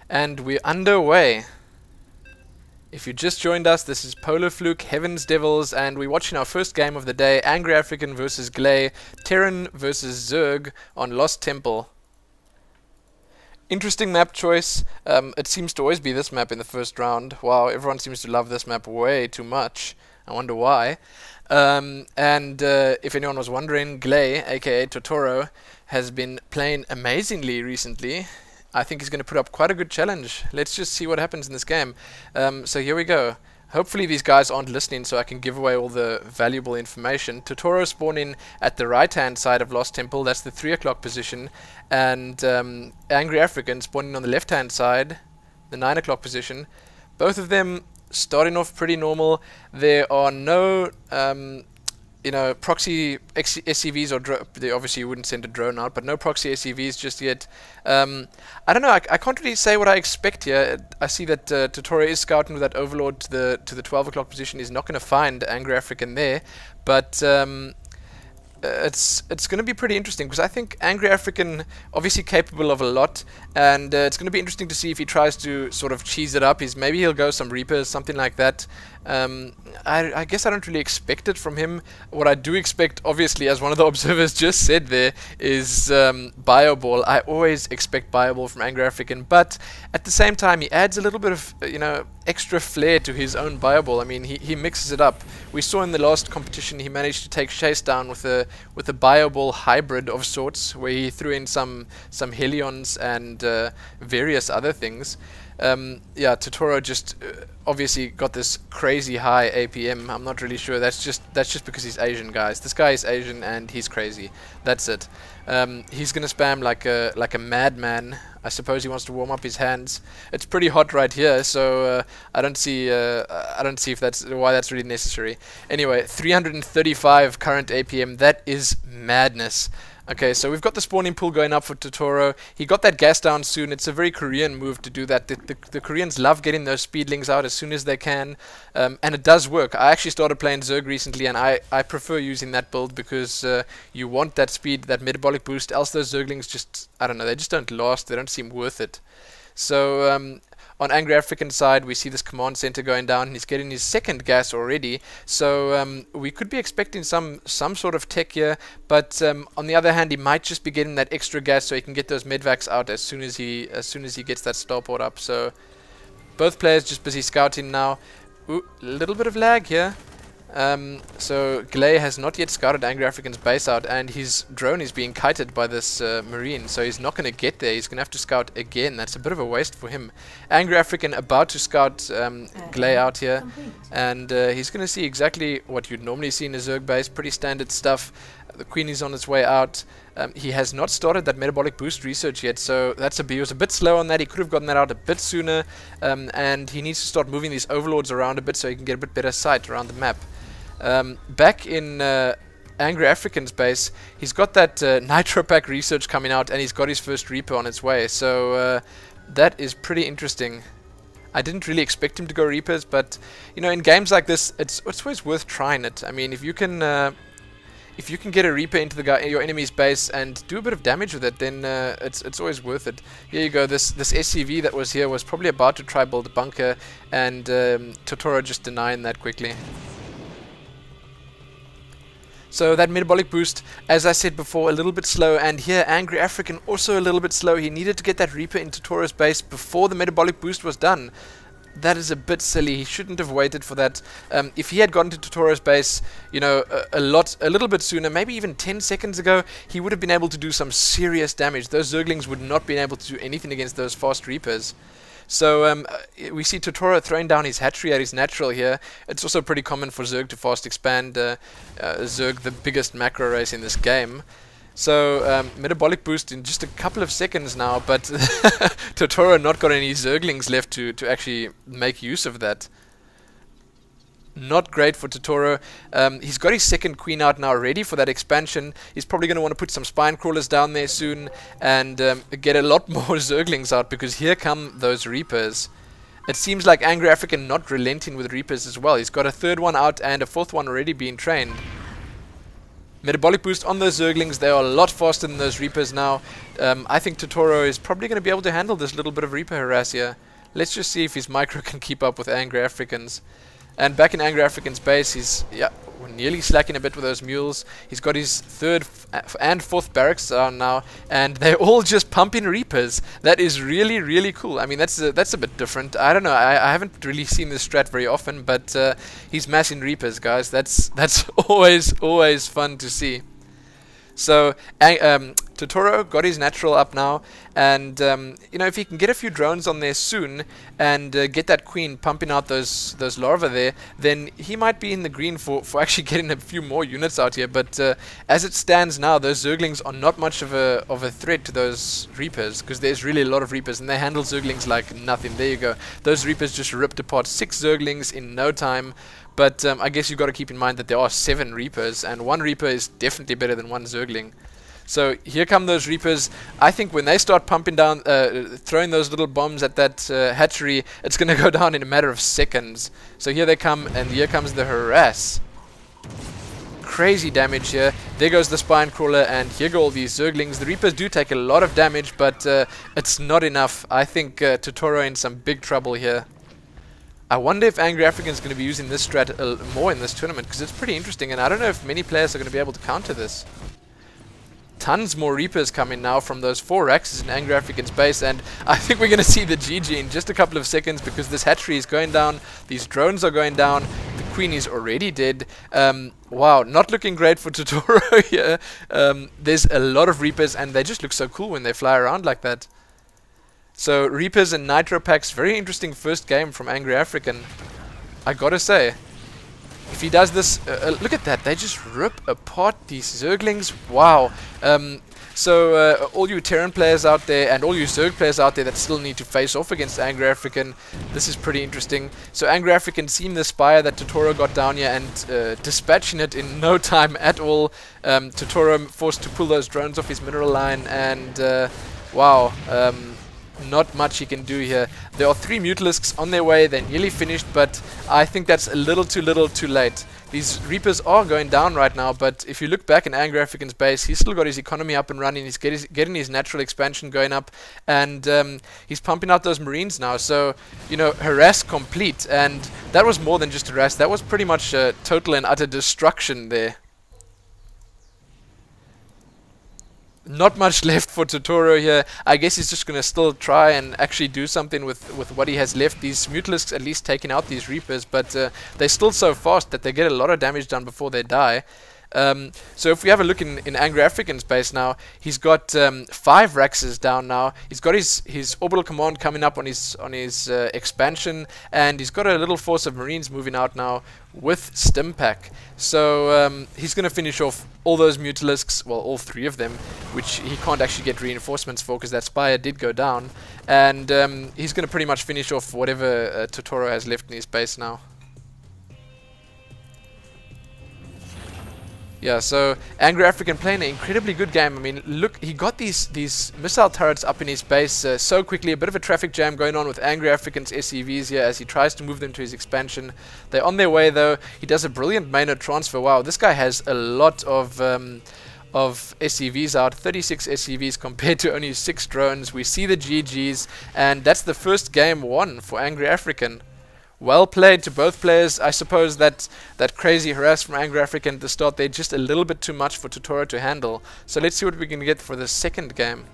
And we're underway. If you just joined us, this is PolarfluKe, Heaven's Devils, and we're watching our first game of the day, Angry African versus Glay, Terran versus Zerg on Lost Temple. Interesting map choice. It seems to always be this map in the first round. Wow, everyone seems to love this map way too much. I wonder why. If anyone was wondering, Glay, aka Totoro, has been playing amazingly recently. I think he's going to put up quite a good challenge. Let's just see what happens in this game. So here we go. Hopefully these guys aren't listening so I can give away all the valuable information. Totoro spawning at the right-hand side of Lost Temple. That's the 3 o'clock position. And Angry African spawning on the left-hand side, the 9 o'clock position. Both of them starting off pretty normal. There are no proxy SCVs or they obviously wouldn't send a drone out, but no proxy SCVs just yet. I don't know. I can't really say what I expect here. I see that Totoro is scouting with that Overlord to the 12 o'clock position. He's not going to find Angry African there, but it's going to be pretty interesting because I think Angry African obviously capable of a lot, and it's going to be interesting to see if he tries to sort of cheese it up. Maybe he'll go some Reapers, something like that. I guess I don't really expect it from him. What I do expect, obviously, as one of the observers just said there, is Bioball. I always expect Bioball from Angry African, but at the same time, he adds a little bit of extra flair to his own Bioball. I mean, he mixes it up. We saw in the last competition he managed to take Chase down with a Bioball hybrid of sorts, where he threw in some Helions and various other things. Yeah, Totoro just obviously got this crazy high APM. I'm not really sure. That's just because he's Asian, guys. This guy is Asian and he's crazy. That's it. He's gonna spam like a madman. I suppose he wants to warm up his hands. It's pretty hot right here, so I don't see if that's why that's really necessary. Anyway, 335 current APM. That is madness. Okay, so we've got the spawning pool going up for Totoro. He got that gas down soon. It's a very Korean move to do that. The Koreans love getting those speedlings out as soon as they can, and it does work. I actually started playing Zerg recently, and I prefer using that build because you want that speed, that metabolic boost, else those Zerglings just, I don't know, they just don't last. They don't seem worth it. So on Angry African side, we see this command center going down. He's getting his second gas already, so we could be expecting some sort of tech here. But on the other hand, he might just be getting that extra gas so he can get those medvacs out as soon as he gets that starport up. So both players just busy scouting now. Ooh, a little bit of lag here. So Glay has not yet scouted Angry African's base out, and his drone is being kited by this Marine, so he's not going to get there. He's going to have to scout again. That's a bit of a waste for him. Angry African about to scout Glay out here, and he's going to see exactly what you'd normally see in a Zerg base. Pretty standard stuff. The Queen is on its way out. He has not started that metabolic boost research yet, so he was a bit slow on that. He could have gotten that out a bit sooner, and he needs to start moving these overlords around a bit so he can get a bit better sight around the map. Back in Angry African's base, he's got that Nitro Pack research coming out, and he's got his first Reaper on its way, so that is pretty interesting. I didn't really expect him to go Reapers, but in games like this, it's always worth trying it. I mean, if you can get a Reaper into your enemy's base and do a bit of damage with it, then it's always worth it. Here you go. This SCV that was here was probably about to try build a bunker, and Totoro just denying that quickly. So that metabolic boost, as I said before, a little bit slow, and here Angry African also a little bit slow. He needed to get that Reaper into Totoro's base before the metabolic boost was done. That is a bit silly. He shouldn't have waited for that. If he had gotten to Totoro's base, a little bit sooner, maybe even 10 seconds ago, he would have been able to do some serious damage. Those Zerglings would not been able to do anything against those fast Reapers. So we see Totoro throwing down his hatchery at his natural here. It's also pretty common for Zerg to fast expand. Zerg, the biggest macro race in this game. So metabolic boost in just a couple of seconds now, but Totoro not got any Zerglings left to actually make use of that. Not great for Totoro. He's got his second Queen out now, ready for that expansion. He's probably going to want to put some Spine Crawlers down there soon and get a lot more Zerglings out, because here come those Reapers. It seems like Angry African not relenting with Reapers as well. He's got a third one out and a fourth one already being trained. Metabolic boost on those Zerglings. They are a lot faster than those Reapers now. I think Totoro is probably going to be able to handle this little bit of Reaper harass here. Let's just see if his micro can keep up with Angry Africans. And back in Angry African's base, he's nearly slacking a bit with those mules. He's got his third and fourth barracks down now, and they're all just pumping Reapers. That is really, really cool. I mean, that's a bit different. I don't know. I haven't really seen this strat very often, but he's massing Reapers, guys. That's always fun to see. So Totoro got his natural up now, and you know, if he can get a few drones on there soon and get that queen pumping out those larvae there, then he might be in the green for actually getting a few more units out here. But as it stands now, those Zerglings are not much of a threat to those Reapers, because there's really a lot of Reapers and they handle Zerglings like nothing. There you go. Those Reapers just ripped apart 6 Zerglings in no time. But I guess you've got to keep in mind that there are 7 Reapers, and 1 Reaper is definitely better than 1 Zergling. So here come those Reapers. I think when they start pumping down, throwing those little bombs at that hatchery, it's going to go down in a matter of seconds. So here they come, and here comes the harass. Crazy damage here. There goes the spine crawler, and here go all these Zerglings. The Reapers do take a lot of damage, but it's not enough. I think Totoro in some big trouble here. I wonder if Angry African is going to be using this strat more in this tournament, because it's pretty interesting, and I don't know if many players are going to be able to counter this. Tons more Reapers coming now from those 4 Raxes in Angry African's base, and I think we're going to see the GG in just a couple of seconds, because this hatchery is going down, these drones are going down, the queen is already dead. Wow, not looking great for Totoro here. There's a lot of Reapers, and they just look so cool when they fly around like that. So Reapers and Nitro Packs, very interesting first game from Angry African, I gotta say. If he does this, look at that, they just rip apart these Zerglings. Wow. So all you Terran players out there and all you Zerg players out there that still need to face off against Angry African, this is pretty interesting. So Angry African seeing the Spire that Totoro got down here and dispatching it in no time at all. Totoro forced to pull those drones off his mineral line, and wow. Not much he can do here. There are 3 Mutalisks on their way. They're nearly finished, but I think that's a little too late. These Reapers are going down right now, but if you look back in Angry African's base, he's still got his economy up and running. He's getting his natural expansion going up, and he's pumping out those Marines now. So, you know, harass complete, and that was more than just harass. That was pretty much total and utter destruction there. Not much left for Totoro here. I guess he's just going to still try and actually do something with what he has left. These Mutalisks at least taking out these Reapers, but they're still so fast that they get a lot of damage done before they die. So if we have a look in Angry African's base now, he's got 5 Raxes down now. He's got his orbital command coming up on his expansion, and he's got a little force of Marines moving out now with Stimpack. So he's going to finish off all those Mutalisks, well, all 3 of them, which he can't actually get reinforcements for because that Spire did go down. And he's going to pretty much finish off whatever Totoro has left in his base now. Yeah, so Angry African playing an incredibly good game. I mean, look, he got these missile turrets up in his base so quickly. A bit of a traffic jam going on with Angry African's SCVs here as he tries to move them to his expansion. They're on their way though. He does a brilliant Maynard transfer. Wow, this guy has a lot of SCVs out, 36 SCVs compared to only 6 drones. We see the GGs, and that's the first game won for Angry African. Well played to both players. I suppose that crazy harass from Angry African at the start, they're just a little bit too much for Totoro to handle. So let's see what we can get for the second game.